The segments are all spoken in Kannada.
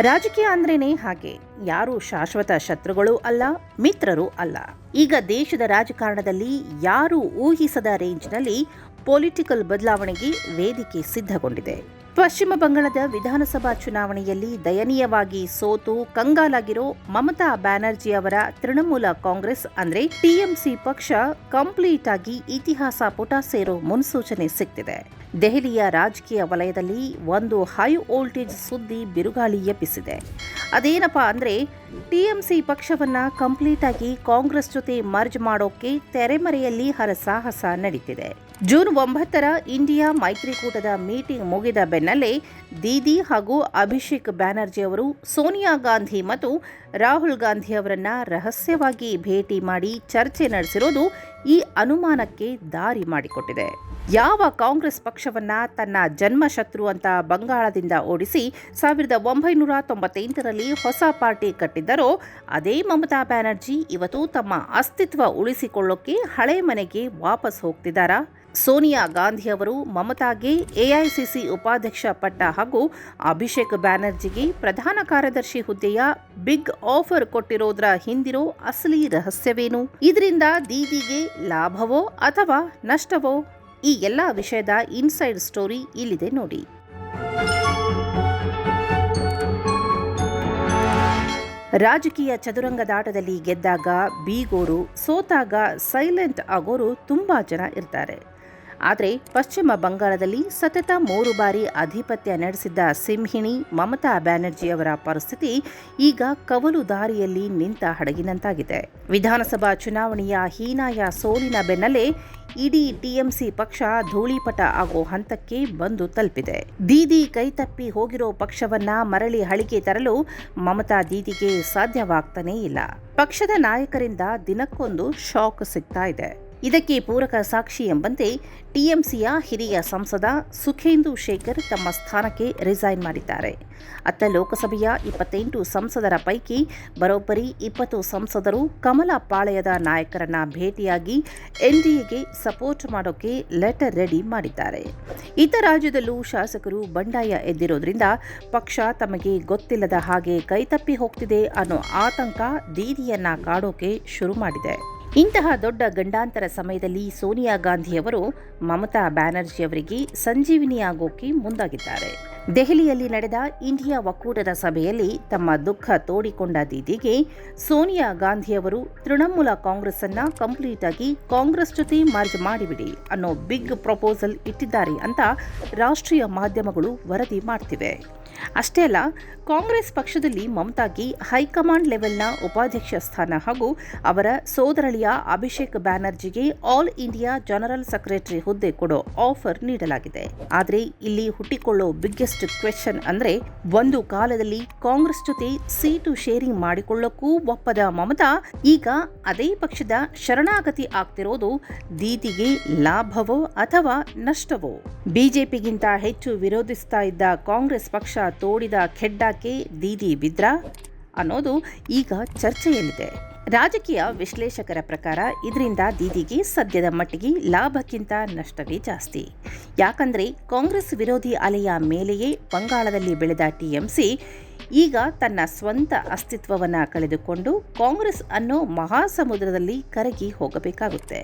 ರಾಜಕೀಯ ಅಂದ್ರೇನೆ ಹಾಗೆ, ಯಾರು ಶಾಶ್ವತ ಶತ್ರುಗಳೂ ಅಲ್ಲ, ಮಿತ್ರರೂ ಅಲ್ಲ. ಈಗ ದೇಶದ ರಾಜಕಾರಣದಲ್ಲಿ ಯಾರು ಊಹಿಸದ ರೇಂಜ್ನಲ್ಲಿ ಪೊಲಿಟಿಕಲ್ ಬದಲಾವಣೆಗೆ ವೇದಿಕೆ ಸಿದ್ಧಗೊಂಡಿದೆ. ಪಶ್ಚಿಮ ಬಂಗಾಳದ ವಿಧಾನಸಭಾ ಚುನಾವಣೆಯಲ್ಲಿ ದಯನೀಯವಾಗಿ ಸೋತು ಕಂಗಾಲಾಗಿರೋ ಮಮತಾ ಬ್ಯಾನರ್ಜಿ ಅವರ ತೃಣಮೂಲ ಕಾಂಗ್ರೆಸ್ ಅಂದ್ರೆ ಟಿಎಂಸಿ ಪಕ್ಷ ಕಂಪ್ಲೀಟ್ ಆಗಿ ಇತಿಹಾಸ ಪುಟ ಸೇರೋ ಮುನ್ಸೂಚನೆ ಸಿಗ್ತಿದೆ. ದೆಹಲಿಯ ರಾಜಕೀಯ ವಲಯದಲ್ಲಿ ಒಂದು ಹೈ ವೋಲ್ಟೇಜ್ ಸುದ್ದಿ ಬಿರುಗಾಳಿ ಎಬ್ಬಿಸಿದೆ. ಅದೇನಪ್ಪಾ ಅಂದ್ರೆ ಟಿಎಂಸಿ ಪಕ್ಷವನ್ನ ಕಂಪ್ಲೀಟ್ ಆಗಿ ಕಾಂಗ್ರೆಸ್ ಜೊತೆ ಮರ್ಜ್ ಮಾಡೋಕೆ ತೆರೆಮರೆಯಲ್ಲಿ ಹರಸಾಹಸ ನಡೀತಿದೆ. ಜೂನ್ 9ರ ಇಂಡಿಯಾ ಮೈತ್ರಿಕೂಟದ ಮೀಟಿಂಗ್ ಮುಗಿದ ಬೆನ್ನಲ್ಲೇ ದೀದಿ ಹಾಗೂ ಅಭಿಷೇಕ್ ಬ್ಯಾನರ್ಜಿ ಅವರು ಸೋನಿಯಾ ಗಾಂಧಿ ಮತ್ತು ರಾಹುಲ್ ಗಾಂಧಿ ಅವರನ್ನ ರಹಸ್ಯವಾಗಿ ಭೇಟಿ ಮಾಡಿ ಚರ್ಚೆ ನಡೆಸಿರೋದು ಈ ಅನುಮಾನಕ್ಕೆ ದಾರಿ ಮಾಡಿಕೊಟ್ಟಿದೆ. ಯಾವ ಕಾಂಗ್ರೆಸ್ ಪಕ್ಷವನ್ನ ತನ್ನ ಜನ್ಮಶತ್ರು ಅಂತ ಬಂಗಾಳದಿಂದ ಓಡಿಸಿ 1998ರಲ್ಲಿ ಹೊಸ ಪಾರ್ಟಿ ಕಟ್ಟಿದ್ದರೋ ಅದೇ ಮಮತಾ ಬ್ಯಾನರ್ಜಿ ಇವತ್ತು ತಮ್ಮ ಅಸ್ತಿತ್ವ ಉಳಿಸಿಕೊಳ್ಳೋಕೆ ಹಳೆ ಮನೆಗೆ ವಾಪಸ್ ಹೋಗ್ತಿದ್ದಾರಾ? ಸೋನಿಯಾ ಗಾಂಧಿ ಅವರು ಮಮತಾಗೆ ಎಐಸಿಸಿ ಉಪಾಧ್ಯಕ್ಷ ಪಟ್ಟ ಹಾಗೂ ಅಭಿಷೇಕ್ ಬ್ಯಾನರ್ಜಿಗೆ ಪ್ರಧಾನ ಕಾರ್ಯದರ್ಶಿ ಹುದ್ದೆಯ ಬಿಗ್ ಆಫರ್ ಕೊಟ್ಟಿರೋದ್ರ ಹಿಂದಿರೋ ಅಸಲಿ ರಹಸ್ಯವೇನು? ಇದರಿಂದ ದೀದಿಗೆ ಲಾಭವೋ ಅಥವಾ ನಷ್ಟವೋ? ಈ ಎಲ್ಲ ವಿಷಯದ ಇನ್ಸೈಡ್ ಸ್ಟೋರಿ ಇಲ್ಲಿದೆ ನೋಡಿ. ರಾಜಕೀಯ ಚದುರಂಗದಾಟದಲ್ಲಿ ಗೆದ್ದಾಗ ಬೀಗೋರು, ಸೋತಾಗ ಸೈಲೆಂಟ್ ಆಗೋರು ತುಂಬಾ ಜನ ಇರ್ತಾರೆ. ಆದರೆ ಪಶ್ಚಿಮ ಬಂಗಾಳದಲ್ಲಿ ಸತತ 3 ಬಾರಿ ಆಧಿಪತ್ಯ ನಡೆಸಿದ್ದ ಸಿಂಹಿಣಿ ಮಮತಾ ಬ್ಯಾನರ್ಜಿ ಅವರ ಪರಿಸ್ಥಿತಿ ಈಗ ಕವಲು ದಾರಿಯಲ್ಲಿ ನಿಂತ ಹಡಗಿನಂತಾಗಿದೆ. ವಿಧಾನಸಭಾ ಚುನಾವಣೆಯ ಹೀನಾಯ ಸೋಲಿನ ಬೆನ್ನಲ್ಲೇ ಇಡೀ ಟಿಎಂಸಿ ಪಕ್ಷ ಧೂಳಿಪಟ ಆಗೋ ಹಂತಕ್ಕೆ ಬಂದು ತಲುಪಿದೆ. ದೀದಿ ಕೈತಪ್ಪಿ ಹೋಗಿರೋ ಪಕ್ಷವನ್ನ ಮರಳಿ ಹಳಿಗೆ ತರಲು ಮಮತಾ ದೀದಿಗೆ ಸಾಧ್ಯವಾಗ್ತಾನೇ ಇಲ್ಲ. ಪಕ್ಷದ ನಾಯಕರಿಂದ ದಿನಕ್ಕೊಂದು ಶಾಕ್ ಸಿಗ್ತಾ ಇದೆ. ಇದಕ್ಕೆ ಪೂರಕ ಸಾಕ್ಷಿ ಎಂಬಂತೆ ಟಿಎಂಸಿಯ ಹಿರಿಯ ಸಂಸದ ಸುಖೇಂದು ಶೇಖರ್ ತಮ್ಮ ಸ್ಥಾನಕ್ಕೆ ರಿಸೈನ್ ಮಾಡಿದ್ದಾರೆ. ಅತ್ತ ಲೋಕಸಭೆಯ 28 ಸಂಸದರ ಪೈಕಿ ಬರೋಬ್ಬರಿ 20 ಸಂಸದರು ಕಮಲ ಪಾಳೆಯದ ನಾಯಕರನ್ನ ಭೇಟಿಯಾಗಿ ಎನ್ಡಿಎಗೆ ಸಪೋರ್ಟ್ ಮಾಡೋಕೆ ಲೆಟರ್ ರೆಡಿ ಮಾಡಿದ್ದಾರೆ. ಇತ ರಾಜ್ಯದಲ್ಲೂ ಶಾಸಕರು ಬಂಡಾಯ ಎದ್ದಿರೋದ್ರಿಂದ ಪಕ್ಷ ತಮಗೆ ಗೊತ್ತಿಲ್ಲದ ಹಾಗೆ ಕೈತಪ್ಪಿ ಹೋಗ್ತಿದೆ ಅನ್ನೋ ಆತಂಕ ದೀದಿಯನ್ನ ಕಾಡೋಕೆ ಶುರು ಮಾಡಿದೆ. ಇಂತಹ ದೊಡ್ಡ ಗಂಡಾಂತರ ಸಮಯದಲ್ಲಿ ಸೋನಿಯಾ ಗಾಂಧಿಯವರು ಮಮತಾ ಬ್ಯಾನರ್ಜಿ ಅವರಿಗೆ ಸಂಜೀವಿನಿಯಾಗೋಕೆ ಮುಂದಾಗಿದ್ದಾರೆ. ದೆಹಲಿಯಲ್ಲಿ ನಡೆದ ಇಂಡಿಯಾ ಒಕ್ಕೂಟದ ಸಭೆಯಲ್ಲಿ ತಮ್ಮ ದುಃಖ ತೋಡಿಕೊಂಡ ದೀದಿಗೆ ಸೋನಿಯಾ ಗಾಂಧಿಯವರು ತೃಣಮೂಲ ಕಾಂಗ್ರೆಸ್ ಅನ್ನ ಕಂಪ್ಲೀಟ್ ಆಗಿ ಕಾಂಗ್ರೆಸ್ ಜೊತೆ ಮರ್ಜ್ ಮಾಡಿಬಿಡಿ ಅನ್ನೋ ಬಿಗ್ ಪ್ರಪೋಸಲ್ ಇಟ್ಟಿದ್ದಾರೆ ಅಂತ ರಾಷ್ಟ್ರೀಯ ಮಾಧ್ಯಮಗಳು ವರದಿ ಮಾಡ್ತಿವೆ. ಅಷ್ಟೇ ಅಲ್ಲ, ಕಾಂಗ್ರೆಸ್ ಪಕ್ಷದಲ್ಲಿ ಮಮತಾಗೆ ಹೈಕಮಾಂಡ್ ಲೆವೆಲ್ನ ಉಪಾಧ್ಯಕ್ಷ ಸ್ಥಾನ ಹಾಗೂ ಅವರ ಸೋದರಳಿಯ ಅಭಿಷೇಕ್ ಬ್ಯಾನರ್ಜಿಗೆ ಆಲ್ ಇಂಡಿಯಾ ಜನರಲ್ ಸೆಕ್ರೆಟರಿ ಹುದ್ದೆ ಕೊಡೋ ಆಫರ್ ನೀಡಲಾಗಿದೆ. ಆದರೆ ಇಲ್ಲಿ ಹುಟ್ಟಿಕೊಳ್ಳೋ ಬಿಗ್ಗೆಸ್ಟ್ ಕ್ವೆಶ್ಚನ್ ಅಂದ್ರೆ, ಒಂದು ಕಾಲದಲ್ಲಿ ಕಾಂಗ್ರೆಸ್ ಜೊತೆ ಸೀಟು ಶೇರಿಂಗ್ ಮಾಡಿಕೊಳ್ಳಕ್ಕೂ ಒಪ್ಪದ ಮಮತಾ ಈಗ ಅದೇ ಪಕ್ಷದ ಶರಣಾಗತಿ ಆಗ್ತಿರೋದು ದೀದಿಗೆ ಲಾಭವೋ ಅಥವಾ ನಷ್ಟವೋ? ಬಿಜೆಪಿಗಿಂತ ಹೆಚ್ಚು ವಿರೋಧಿಸ್ತಾ ಇದ್ದ ಕಾಂಗ್ರೆಸ್ ಪಕ್ಷ ತೋಡಿದ ಖೆಡ್ಡಾಕ್ಕೆ ದೀದಿ ಬಿದ್ರಾ ಅನ್ನೋದು ಈಗ ಚರ್ಚೆಯಲ್ಲಿದೆ. ರಾಜಕೀಯ ವಿಶ್ಲೇಷಕರ ಪ್ರಕಾರ ಇದರಿಂದ ದೀದಿಗೆ ಸದ್ಯದ ಮಟ್ಟಿಗೆ ಲಾಭಕ್ಕಿಂತ ನಷ್ಟವೇ ಜಾಸ್ತಿ. ಯಾಕಂದ್ರೆ ಕಾಂಗ್ರೆಸ್ ವಿರೋಧಿ ಅಲೆಯ ಮೇಲೆಯೇ ಬಂಗಾಳದಲ್ಲಿ ಬೆಳೆದ ಟಿಎಂಸಿ ಈಗ ತನ್ನ ಸ್ವಂತ ಅಸ್ತಿತ್ವವನ್ನು ಕಳೆದುಕೊಂಡು ಕಾಂಗ್ರೆಸ್ ಅನ್ನೋ ಮಹಾಸಮುದ್ರದಲ್ಲಿ ಕರಗಿ ಹೋಗಬೇಕಾಗುತ್ತೆ.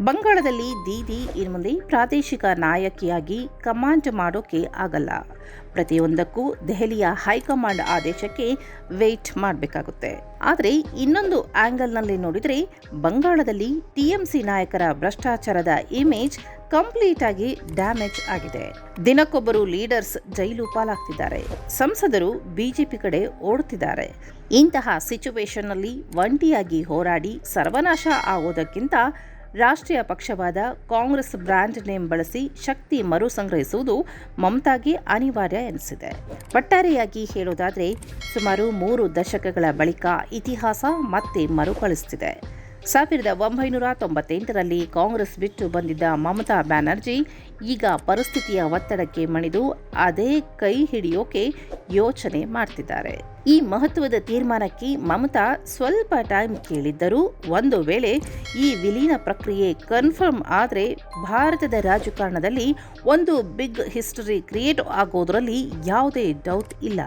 ಬಂಗಾಳದಲ್ಲಿ ದೀದಿ ಇನ್ನು ಮುಂದೆ ಪ್ರಾದೇಶಿಕ ನಾಯಕಿಯಾಗಿ ಕಮಾಂಡ್ ಮಾಡೋಕೆ ಆಗಲ್ಲ. ಪ್ರತಿಯೊಂದಕ್ಕೂ ದೆಹಲಿಯ ಹೈಕಮಾಂಡ್ ಆದೇಶಕ್ಕೆ ವೇಟ್ ಮಾಡಬೇಕಾಗುತ್ತೆ. ಆದರೆ ಇನ್ನೊಂದು ಆಂಗಲ್ನಲ್ಲಿ ನೋಡಿದರೆ ಬಂಗಾಳದಲ್ಲಿ ಟಿಎಂಸಿ ನಾಯಕರ ಭ್ರಷ್ಟಾಚಾರದ ಇಮೇಜ್ ಕಂಪ್ಲೀಟ್ ಆಗಿ ಡ್ಯಾಮೇಜ್ ಆಗಿದೆ. ದಿನಕ್ಕೊಬ್ಬರು ಲೀಡರ್ಸ್ ಜೈಲು ಪಾಲಾಗ್ತಿದ್ದಾರೆ, ಸಂಸದರು ಬಿಜೆಪಿ ಕಡೆ ಓಡುತ್ತಿದ್ದಾರೆ. ಇಂತಹ ಸಿಚುವೇಶನ್ನಲ್ಲಿ ಒಂಟಿಯಾಗಿ ಹೋರಾಡಿ ಸರ್ವನಾಶ ಆಗೋದಕ್ಕಿಂತ ರಾಷ್ಟ್ರೀಯ ಪಕ್ಷವಾದ ಕಾಂಗ್ರೆಸ್ ಬ್ರ್ಯಾಂಡ್ ನೇಮ್ ಬಳಸಿ ಶಕ್ತಿ ಮರು ಸಂಗ್ರಹಿಸುವುದು ಮಮತಾಗೆ ಅನಿವಾರ್ಯ ಎನಿಸಿದೆ. ಒಟ್ಟಾರೆಯಾಗಿ ಹೇಳೋದಾದರೆ ಸುಮಾರು 3 ದಶಕಗಳ ಬಳಿಕ ಇತಿಹಾಸ ಮತ್ತೆ ಮರುಕಳಿಸುತ್ತಿದೆ. 1998ರಲ್ಲಿ ಕಾಂಗ್ರೆಸ್ ಬಿಟ್ಟು ಬಂದಿದ್ದ ಮಮತಾ ಬ್ಯಾನರ್ಜಿ ಈಗ ಪರಿಸ್ಥಿತಿಯ ಒತ್ತಡಕ್ಕೆ ಮಣಿದು ಅದೇ ಕೈ ಹಿಡಿಯೋಕೆ ಯೋಚನೆ ಮಾಡ್ತಿದ್ದಾರೆ. ಈ ಮಹತ್ವದ ತೀರ್ಮಾನಕ್ಕೆ ಮಮತಾ ಸ್ವಲ್ಪ ಟೈಮ್ ಕೇಳಿದ್ದರೂ ಒಂದು ವೇಳೆ ಈ ವಿಲೀನ ಪ್ರಕ್ರಿಯೆ ಕನ್ಫರ್ಮ್ ಆದರೆ ಭಾರತದ ರಾಜಕಾರಣದಲ್ಲಿ ಒಂದು ಬಿಗ್ ಹಿಸ್ಟರಿ ಕ್ರಿಯೇಟ್ ಆಗೋದ್ರಲ್ಲಿ ಯಾವುದೇ ಡೌಟ್ ಇಲ್ಲ.